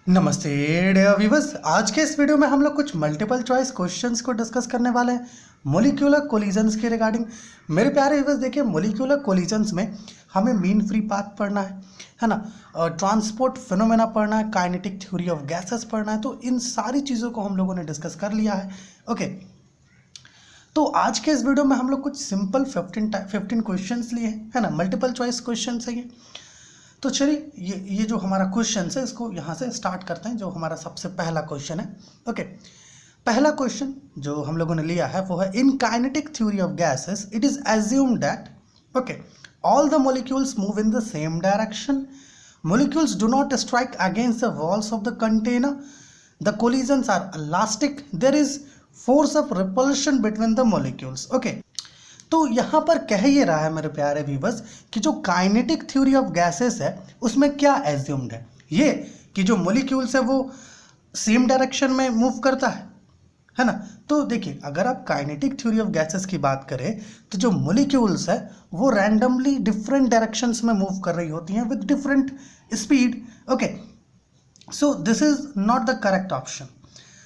नमस्ते dear viewers. आज के इस वीडियो में हम लोग कुछ मल्टीपल चॉइस क्वेश्चंस को डिस्कस करने वाले हैं मोलिक्यूलर कोलिजन्स के रिगार्डिंग। मेरे प्यारे व्यूअर्स, देखिए मोलिक्यूलर कोलिजन्स में हमें मीन फ्री पाथ पढ़ना है ना, और ट्रांसपोर्ट फिनोमेना पढ़ना है, काइनेटिक थ्योरी ऑफ गैसेस पढ़ना है। तो इन सारी चीज़ों को हम लोगों ने डिस्कस कर लिया है। ओके, तो आज के इस वीडियो में हम लोग कुछ सिंपल 15 क्वेश्चंस लिए हैं, है ना, मल्टीपल चॉइस क्वेश्चन है ये। तो चलिए ये जो हमारा क्वेश्चन है इसको यहाँ से स्टार्ट करते हैं। जो हमारा सबसे पहला क्वेश्चन है, ओके, पहला क्वेश्चन जो हम लोगों ने लिया है वो है in kinetic theory of gases it is assumed that okay all the molecules move in the same direction, molecules do not strike against the walls of the container, the collisions are elastic, there is force of repulsion between the molecules। okay, तो यहाँ पर कह ये रहा है मेरे प्यारे viewers कि जो काइनेटिक थ्योरी ऑफ गैसेस है उसमें क्या एज्यूम्ड है, ये कि जो मॉलिक्यूल्स है वो सेम डायरेक्शन में मूव करता है ना। तो देखिए, अगर आप काइनेटिक थ्योरी ऑफ गैसेस की बात करें तो जो मॉलिक्यूल्स है वो रैंडमली डिफरेंट डायरेक्शंस में मूव कर रही होती हैं with different speed. Okay, so this is not the correct option.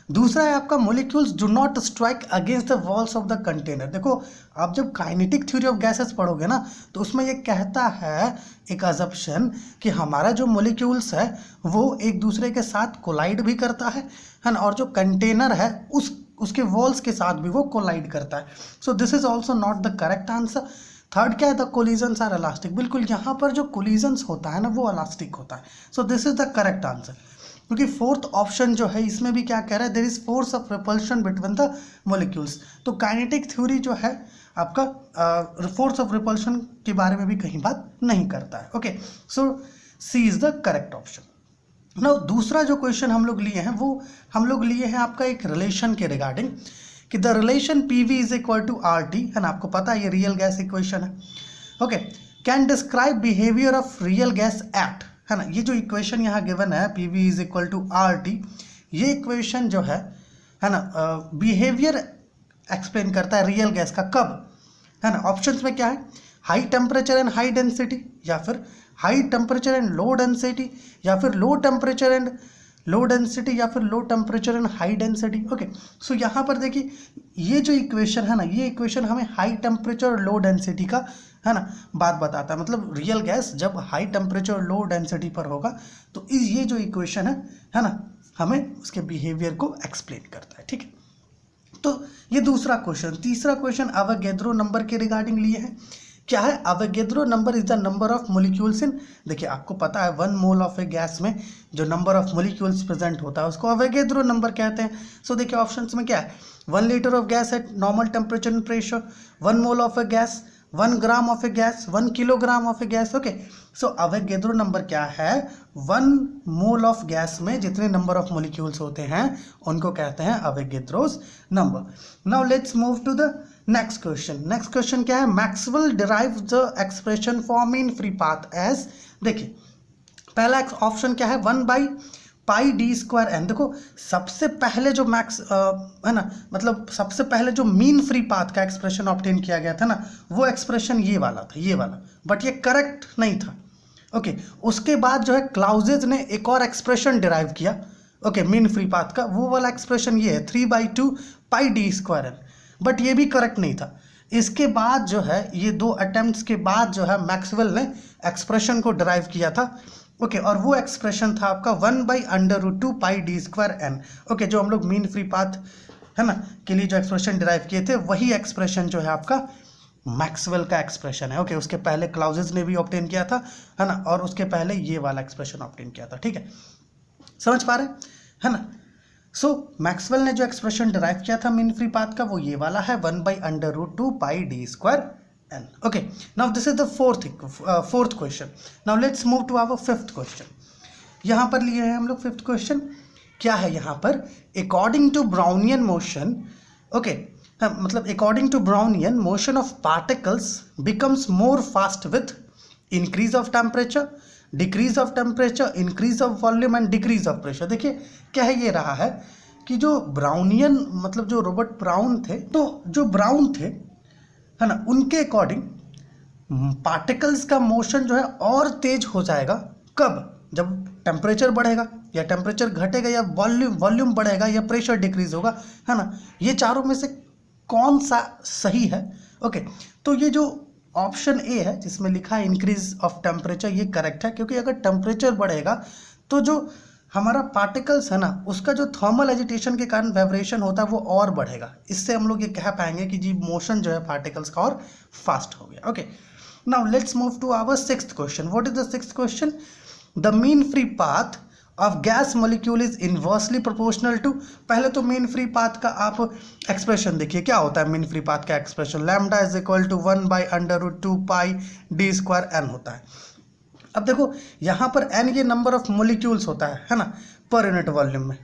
दूसरा है आपका molecules do not strike against the walls of the container. देखो, आप जब काइनेटिक थ्योरी ऑफ गैसेस पढ़ोगे ना तो उसमें ये कहता है एक अजम्पशन कि हमारा जो मॉलिक्यूल्स है वो एक दूसरे के साथ कोलाइड भी करता है ना, और जो कंटेनर है उसके वॉल्स के साथ भी वो कोलाइड करता है। So this is also not the correct answer. Third क्या है, द कोलिजन्स आर इलास्टिक। बिल्कुल, यहाँ पर जो कोलिजन्स होता है ना वो इलास्टिक होता है। So this is the correct answer, क्योंकि फोर्थ ऑप्शन जो है इसमें भी क्या कह रहा है, there is force of repulsion between the molecules. तो काइनेटिक थ्योरी जो है आपका फोर्स ऑफ रिपल्शन के बारे में भी कहीं बात नहीं करता है। Okay, so C is the correct option. Now दूसरा जो क्वेश्चन हम लोग लिए हैं वो हम लोग लिए हैं आपका एक रिलेशन के रिगार्डिंग कि the relation P V is equal to R T, है ना, आपको पता है ये रियल गैस इक्वेशन है। Okay, can describe behaviour of real gas at, है ना, ये जो इक्वेशन यहाँ गिवन है P V is equal to R T, ये इक्वेशन जो है ना, बिहेवियर एक्सप्लेन करता है रियल गैस का। कब, है ना, ऑप्शंस में क्या है, high temperature and high density, या फिर high temperature and low density, या फिर low temperature and low density, या फिर low temperature and high density. Okay, so यहाँ पर देखिए ये जो इक्वेशन है ना, ये इक्वेशन हमें हाई टेम्परेचर और लो डेंसिटी का, है ना, बात बताता है। मतलब रियल गैस जब हाई टेम्परेचर और लो डेंसिटी पर होगा तो ये जो इक्वेशन है ना, हमें उसके बिहेवियर को एक्सप्लेन करता है। ठीक है, तो ये दूसरा क्वेश्चन। तीसरा क्वेश्चन अवोगैड्रो नंबर के रिगार्डिंग लिए है। क्या है, Avogadro number is the number of molecules in, देखिए आपको पता है 1 मोल ऑफ ए गैस में जो नंबर ऑफ मॉलिक्यूल्स प्रेजेंट होता है उसको अवोगैड्रो नंबर कहते हैं। सो देखिए ऑप्शंस में क्या है, 1 litre of gas at normal temperature and pressure, 1 mole of a gas, 1 gram of a gas, 1 kilogram of a gas. Okay, so Avogadro number क्या है, 1 मोल ऑफ गैस में जितने नंबर ऑफ मॉलिक्यूल्स होते हैं उनको कहते हैं Avogadro's number. Now let's move to the next question. Next question क्या है, Maxwell derive the expression for mean free path as, देखिए पहला ऑप्शन क्या है, 1/πd²n। देखो सबसे पहले जो है ना, मतलब सबसे पहले जो मीन फ्री पाथ का एक्सप्रेशन ऑब्टेन किया गया था ना वो एक्सप्रेशन ये वाला था, ये वाला, बट ये करेक्ट नहीं था। ओके, उसके बाद जो है क्लाउजेज ने एक और एक्सप्रेशन डिराइव किया, ओके, मीन फ्री पाथ का, वो वाला एक्सप्रेशन ये है 3/2πd²n, बट ये भी करेक्ट नहीं था। इसके बाद जो है ये 2 अटेम्प्ट्स के बाद जो है मैक्सवेल ने एक्सप्रेशन को डिराइव किया था। ओके, और वो एक्सप्रेशन था आपका 1/√2πd²n। ओके, जो हम लोग मीन फ्री पाथ, है ना, के लिए जो एक्सप्रेशन डिराइव किए थे वही एक्सप्रेशन जो है आपका मैक्सवेल का एक्सप्रेशन है। ओके, उसके पहले क्लाउजेस ने भी ऑब्टेन किया था, है ना, और उसके पहले ये वाला एक्सप्रेशन ऑब्टेन किया था। ठीक है, समझ पा रहे है ना। सो मैक्सवेल ने जो एक्सप्रेशन डिराइव किया था मीन फ्री पाथ का वो ये वाला है 1/√2πd²n। Okay, now this is the fourth question. Now let's move to our fifth question. यहाँ पर लिए हैं हम लोग फिफ्थ क्वेश्चन। क्या है यहाँ पर, according to Brownian motion, okay, मतलब according to Brownian motion of particles becomes more fast with increase of temperature, decrease of temperature, increase of volume and decrease of pressure. देखिए क्या है, ये रहा है कि जो ब्राउनियन, मतलब जो रॉबर्ट ब्राउन थे, तो जो ब्राउन थे, है ना, उनके अकॉर्डिंग पार्टिकल्स का मोशन जो है और तेज हो जाएगा। कब, जब टेम्परेचर बढ़ेगा। या टेम्परेचर घटेगा या वॉल्यूम बढ़ेगा या प्रेशर डिक्रीज होगा, है ना। ये चारों में से कौन सा सही है? ओके, तो ये जो ऑप्शन ए है जिसमें लिखा है इंक्रीज ऑफ टेम्परेचर, ये करेक्ट है, क्योंकि अगर टेम्परेचर बढ़ेगा तो जो हमारा पार्टिकल्स है ना, उसका जो थर्मल एजिटेशन के कारण वाइब्रेशन होता है वो और बढ़ेगा। इससे हम लोग ये कह पाएंगे कि जी मोशन जो है पार्टिकल्स का और फास्ट हो गया। Okay, now let's move to our sixth question. What is the sixth question? The mean free path of gas molecule is inversely proportional to. पहले तो मीन फ्री पाथ का आप एक्सप्रेशन देखिए, क्या होता है मीन फ्री पाथ का expression? Lambda is equal to 1/√2 pi D square N होता है। अब देखो यहाँ पर एन ये नंबर ऑफ मॉलिक्यूल्स होता है ना, पर यूनिट वॉल्यूम में।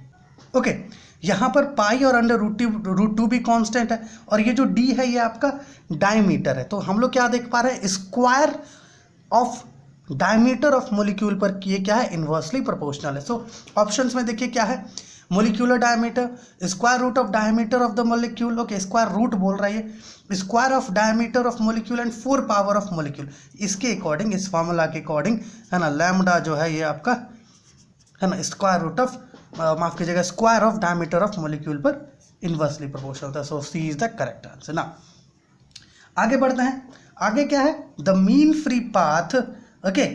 ओके, यहाँ पर पाई और √2 भी कांस्टेंट है, और ये जो डी है ये आपका डायमीटर है। तो हम लोग क्या देख पा रहे हैं? Square of diameter of molecule पर ये क्या है? इन्वर्सली प्रोपोर्शनल है। सो ऑप्शंस में देखिए क्या है? Molecular diameter, square root of diameter of the molecule. Okay, square root बोल रहा है, square of diameter of molecule and 4 power of molecule. इसके अकॉर्डिंग, इस फॉर्मूला के अकॉर्डिंग, है ना, लैम्डा जो है ये आपका, है ना, स्क्वायर रूट ऑफ, माफ कीजिएगा, square of diameter of molecule पर इन्वर्सली प्रोपोर्शनल होता है। सो C is the correct answer. ना आगे बढ़ते हैं। आगे क्या है? The mean free path, okay,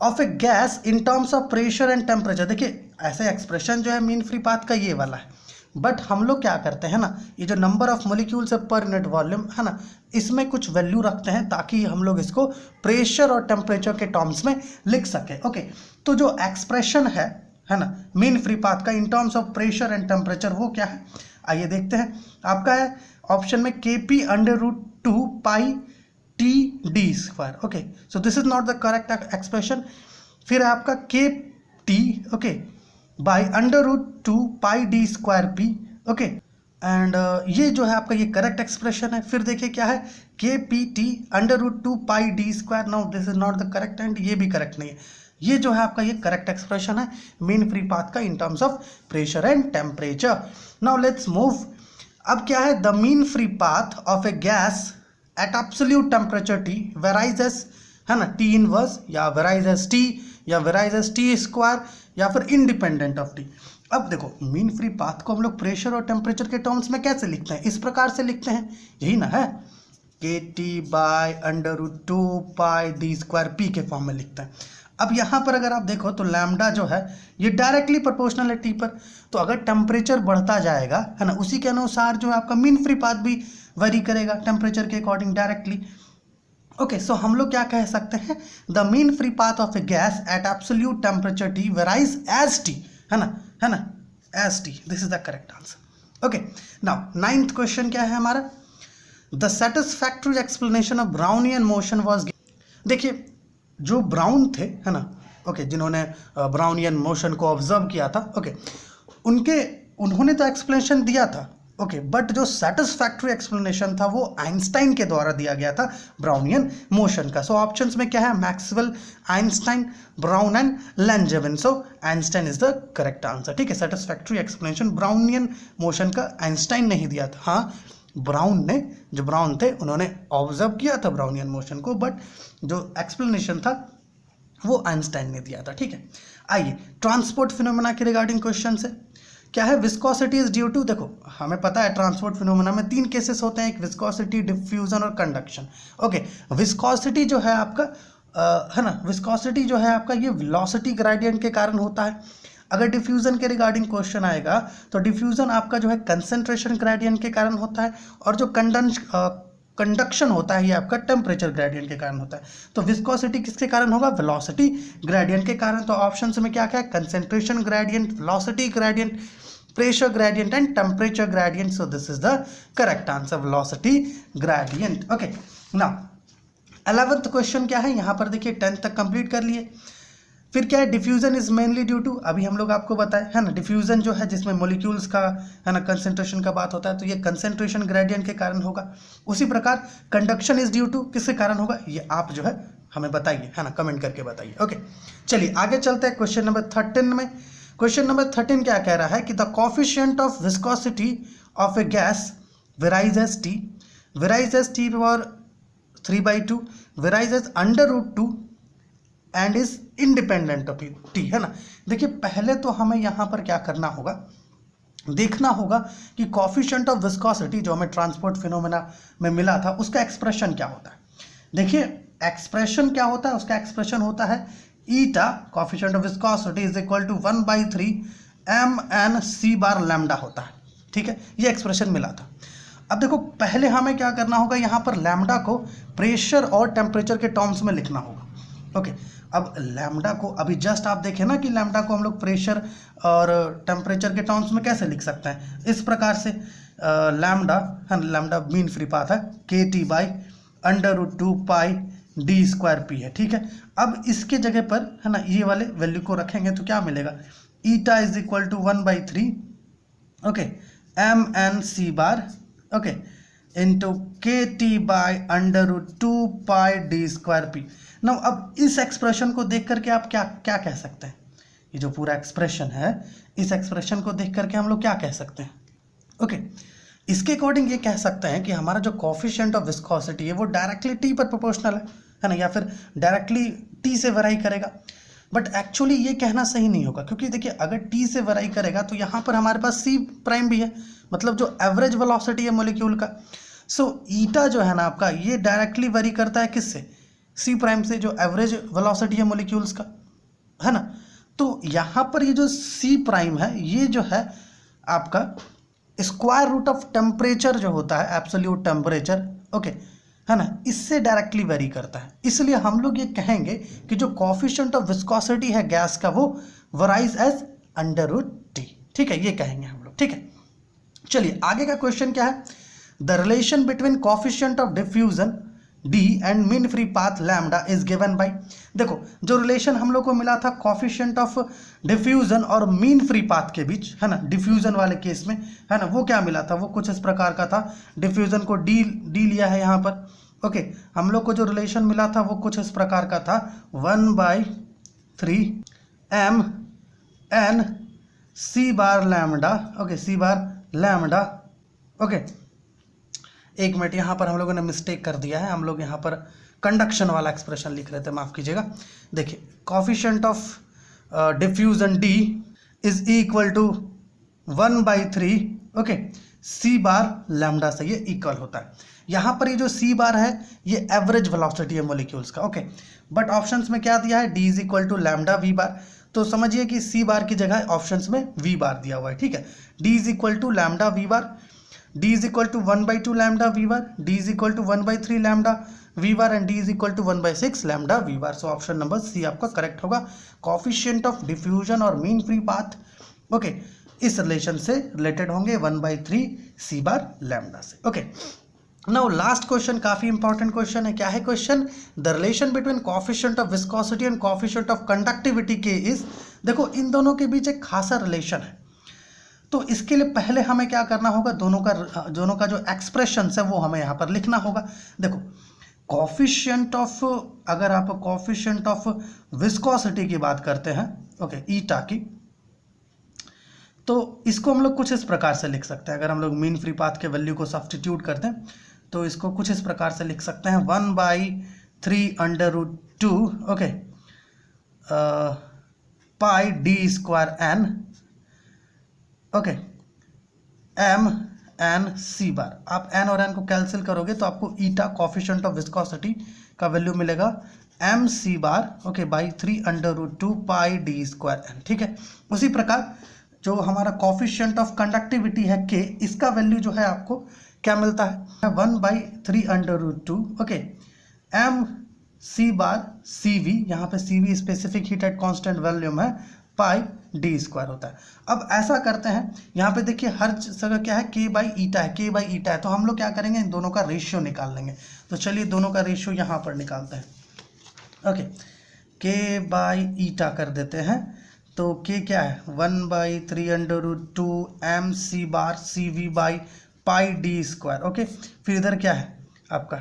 of a gas in terms of pressure and temperature. देखिए ऐसे एक्सप्रेशन जो है मीन फ्री पाथ का ये वाला है, बट हम लोग क्या करते हैं ना, ये जो नंबर ऑफ मॉलिक्यूल्स है पर यूनिट वॉल्यूम, है ना, इसमें कुछ वैल्यू रखते हैं ताकि हम लोग इसको प्रेशर और टेम्परेचर के टर्म्स में लिख सकें। ओके, तो जो एक्सप्रेशन है ना, मीन फ्री पाथ का in terms of pressure and temperature, वो क्या है? आइए देखते हैं। आपका है ऑप्शन में Kp/√2 pi T D square. Okay, so this is not the correct expression. फिर है आपका Kt, okay, by √2 pi D square P. Okay, and ये जो है आपका ये करेक्ट एक्सप्रेशन है। फिर देखिए क्या है? Kpt/√2 pi D square. Now this is not the correct and ये भी करेक्ट नहीं है। ये जो है आपका ये करेक्ट एक्सप्रेशन है मीन फ्री पाथ का in terms of pressure and temperature. Now let's move. अब क्या है? The mean free path of a gas at absolute temperature T varies as, है ना, T इनवर्स, या वेराइज एज T, या varies as T square, या फिर independent of T। अब देखो मीन फ्री पाथ को हम लोग प्रेशर और टेम्परेचर के टर्म्स में कैसे लिखते हैं? इस प्रकार से लिखते हैं, यही ना है, Kt/√2 पाई डी स्क्वायर पी के फॉर्म में लिखते हैं। अब यहाँ पर अगर आप देखो तो लैम्डा जो है ये डायरेक्टली प्रोपोर्शनल है T पर, तो अगर टेम्परेचर बढ़ता जाएगा, है ना, उसी के अनुसार जो है आपका मीन फ्री पाथ भी वेरी करेगा टेम्परेचर के अकॉर्डिंग डायरेक्टली। ओके, सो हम लोग क्या कह सकते हैं? The mean free path of a gas at absolute temperature T varies as T, है ना, as T। This is the correct answer. Okay, now 9th question क्या है हमारा? The satisfactory explanation of Brownian motion was. देखिए जो brown थे, है ना, ओके, जिन्होंने ब्राउनियन मोशन को ऑब्जर्व किया था, ओके, उन्होंने तो एक्सप्लेनेशन दिया था, ओके, बट जो सेटिस्फैक्टरी एक्सप्लेनेशन था वो आइंस्टाइन के द्वारा दिया गया था ब्राउनियन मोशन का। सो ऑप्शंस में क्या है? Maxwell, Einstein, Brown and Langevin. So Einstein is the correct answer. ठीक है, सेटिस्फैक्टरी एक्सप्लेनेशन ब्राउनियन मोशन का आइंस्टाइन नहीं दिया था, हाँ, ब्राउन ने, जो ब्राउन थे उन्होंने ऑब्जर्व किया था ब्राउनियन मोशन को, बट जो एक्सप्लेनेशन था वो आइंस्टाइन ने दिया था। ठीक है, आइए ट्रांसपोर्ट फिनोमेना के रिगार्डिंग क्वेश्चन से क्या है? Viscosity is due to. देखो हमें पता है ट्रांसपोर्ट फिनोमेना में 3 केसेस होते हैं, एक विस्कोसिटी, डिफ्यूजन और कंडक्शन। ओके, विस्कोसिटी जो है आपका, है ना, विस्कोसिटी जो है आपका ये वेलोसिटी ग्रेडियंट के कारण होता है। अगर डिफ्यूजन के रिगार्डिंग क्वेश्चन आएगा तो डिफ्यूजन आपका जो है कंसंट्रेशन ग्रेडियंट के कारण होता है, और जो कंडक्शन होता है ये आपका टेम्परेचर ग्रेडियंट के कारण होता है। तो विस्कोसिटी किसके कारण होगा? वेलोसिटी ग्रेडियंट के कारण। तो ऑप्शन में क्या क्या है? Concentration gradient, velocity gradient, pressure gradient and temperature gradient. So this is the correct answer, velocity gradient. Okay, now 11th question क्या है? यहाँ पर देखिए 10th तक कंप्लीट कर लिए। फिर क्या है? Diffusion is mainly due to, अभी हम लोग आपको बताए, है ना, डिफ्यूजन जो है जिसमें मॉलिक्यूल्स का, है ना, कंसंट्रेशन का बात होता है, तो ये कंसंट्रेशन ग्रेडियंट के कारण होगा। उसी प्रकार कंडक्शन इज ड्यू टू, किसके कारण होगा? ये आप जो है हमें बताइए, है ना, कमेंट करके बताइए। ओके, चलिए आगे चलते हैं क्वेश्चन नंबर 13 में। क्वेश्चन नंबर 13 क्या कह रहा है कि the coefficient of viscosity of a gas varies as T, varies as T power 3/2, varies as √2 and is independent of T, है ना। देखिए पहले तो हमें यहाँ पर क्या करना होगा, देखना होगा कि कॉफिशिएंट ऑफ विस्कोसिटी जो हमें ट्रांसपोर्ट फिनोमेना में मिला था उसका एक्सप्रेशन क्या होता है। देखिए एक्सप्रेशन क्या होता है, उसका एक्सप्रेशन होता है eta coefficient of viscosity is equal to 1/3 mn/c bar lambda होता है, ठीक है। ये एक्सप्रेशन मिला था। अब देखो पहले हमें क्या करना होगा, यहाँ पर लैम्डा को प्रेशर और टेम्परेचर के टर्म्स में लिखना होगा। ओके, अब लैम्डा को अभी जस्ट आप देखें ना कि लैम्डा को हम लोग प्रेशर और टेम्परेचर के टर्म्स में कैसे लिख सकते हैं, इस प्रकार से लैम्डा है, लैम्डा मीन फ्री पाथ है KT/√2 पाई d²p है, ठीक है। अब इसके जगह पर है ना ये वाले वैल्यू को रखेंगे तो क्या मिलेगा, eta is equal to 1/3 okay mn/c bar okay into KT/√2 pi d²p। Now अब इस एक्सप्रेशन को देख करके आप क्या क्या कह सकते हैं, ये जो पूरा एक्सप्रेशन है इस एक्सप्रेशन को देख करके हम लोग क्या कह सकते हैं, ओके इसके अकॉर्डिंग ये कह सकते हैं कि हमारा जो कॉफिशिएंट ऑफ विस्कोसिटी है वो डायरेक्टली टी पर प्रोपोर्शनल है ना, या फिर डायरेक्टली टी से वेराई करेगा। बट एक्चुअली ये कहना सही नहीं होगा, क्योंकि देखिए अगर टी से वेराई करेगा तो यहाँ पर हमारे पास सी प्राइम भी है, मतलब जो एवरेज वेलोसिटी है मॉलिक्यूल का। सो ईटा जो है ना आपका ये डायरेक्टली वेरी करता है किससे, सी प्राइम से, जो एवरेज वेलोसिटी है मॉलिक्यूल्स का, है ना। तो यहाँ पर ये जो सी प्राइम है ये जो है आपका स्क्वायर रूट ऑफ टेम्परेचर जो होता है एब्सोल्यूट टेम्परेचर, ओके है ना, इससे डायरेक्टली वेरी करता है। इसलिए हम लोग ये कहेंगे कि जो कॉफिशिएंट ऑफ विस्कोसिटी है गैस का वो वराइज एज √T, ठीक है, ये कहेंगे हम लोग, ठीक है। चलिए आगे का क्वेश्चन क्या है, the relation between coefficient of diffusion D and mean free path lambda is given by. देखो जो रिलेशन हम लोग को मिला था कॉफिशिएंट ऑफ डिफ्यूजन और मीन फ्री पाथ के बीच, है ना, डिफ्यूजन वाले केस में, है ना, वो क्या मिला था, वो कुछ इस प्रकार का था। डिफ्यूजन को D लिया है यहाँ पर, ओके हम लोग को जो रिलेशन मिला था वो कुछ इस प्रकार का था 1/3 mn/c bar lambda, okay c bar lambda, okay. एक मिनट यहाँ पर हम लोगों ने मिस्टेक कर दिया है, हम लोग यहाँ पर कंडक्शन वाला एक्सप्रेशन लिख रहे थे, माफ़ कीजिएगा। देखिए coefficient of diffusion D is equal to 1/3 okay c bar lambda से ये इक्वल होता है। यहाँ पर ये जो c बार है ये एवरेज वेलोसिटी है मॉलिक्यूल्स का, ओके। बट ऑप्शंस में क्या दिया है, D is equal to lambda v bar, तो समझिए कि c बार की जगह ऑप्शंस में v बार दिया हुआ है, ठीक है। D is equal to lambda v bar, D is equal to 1/2 lambda v bar, D is equal to 1/3 lambda v bar and D is equal to 1/6 lambda v bar. So option number C आपका correct होगा। Coefficient of diffusion और mean free path okay इस relation से related होंगे 1/3 c bar lambda से, okay. Now last question काफी important question है, क्या है question, the relation between coefficient of viscosity and coefficient of conductivity के इज। देखो इन दोनों के बीच एक खासा रिलेशन है, तो इसके लिए पहले हमें क्या करना होगा, दोनों का जो एक्सप्रेशन है वो हमें यहाँ पर लिखना होगा। देखो कॉफिशिएंट ऑफ, अगर आप कॉफिशिएंट ऑफ विस्कोसिटी की बात करते हैं ओके ईटा की, तो इसको हम लोग कुछ इस प्रकार से लिख सकते हैं। अगर हम लोग मीन फ्री पाथ के वैल्यू को सब्स्टिट्यूट करते हैं तो इसको कुछ इस प्रकार से लिख सकते हैं 1/3 ओके पाई d²n ओके mn/c बार। आप n और n को कैंसिल करोगे तो आपको ईटा कॉफिशिएंट ऑफ विस्कोसिटी का वैल्यू मिलेगा mc bar okay by 3/√2 pi d²n, ठीक है। उसी प्रकार जो हमारा कॉफिशिएंट ऑफ कंडक्टिविटी है k, इसका वैल्यू जो है आपको क्या मिलता है 1/3/√2 ओके mc बार cv, यहाँ पे cv specific heat at constant volume है, पाई d² होता है। अब ऐसा करते हैं, यहाँ पे देखिए हर जगह क्या है k/ईटा है, k/ईटा है, तो हम लोग क्या करेंगे इन दोनों का रेशियो निकाल लेंगे। तो चलिए दोनों का रेशियो यहाँ पर निकालते हैं, ओके k/ईटा कर देते हैं, तो k क्या है 1/3/√2 mc bar cv by pi d², okay. फिर इधर क्या है आपका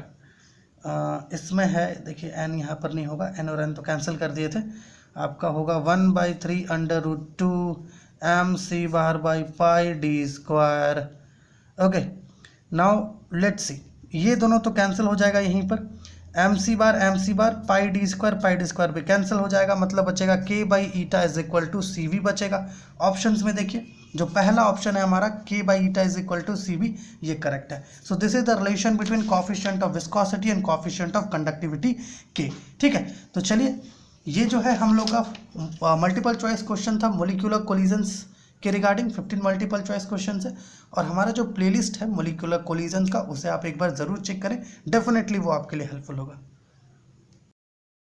इसमें है देखिए n यहाँ पर नहीं होगा, n और n तो कैंसिल कर दिए थे, आपका होगा 1/3/√2 mc bar by pi d², okay. Now let's see, ये दोनों तो कैंसिल हो जाएगा यहीं पर, M C bar pi D square भी कैंसिल हो जाएगा, मतलब बचेगा K by eta is equal to C V बचेगा। ऑप्शंस में देखिए जो पहला ऑप्शन है हमारा K by eta is equal to C V, ये करेक्ट है। So this is the relation between coefficient of viscosity and coefficient of conductivity के। ठीक है, तो चलिए ये जो है हम लोग का मल्टीपल चॉइस क्वेश्चन था मोलिकुलर कोलिजन्स के रिगार्डिंग। 15 मल्टीपल चॉइस क्वेश्चन है और हमारा जो प्लेलिस्ट है मोलिकुलर कोलिजन्स का, उसे आप एक बार ज़रूर चेक करें, डेफिनेटली वो आपके लिए हेल्पफुल होगा।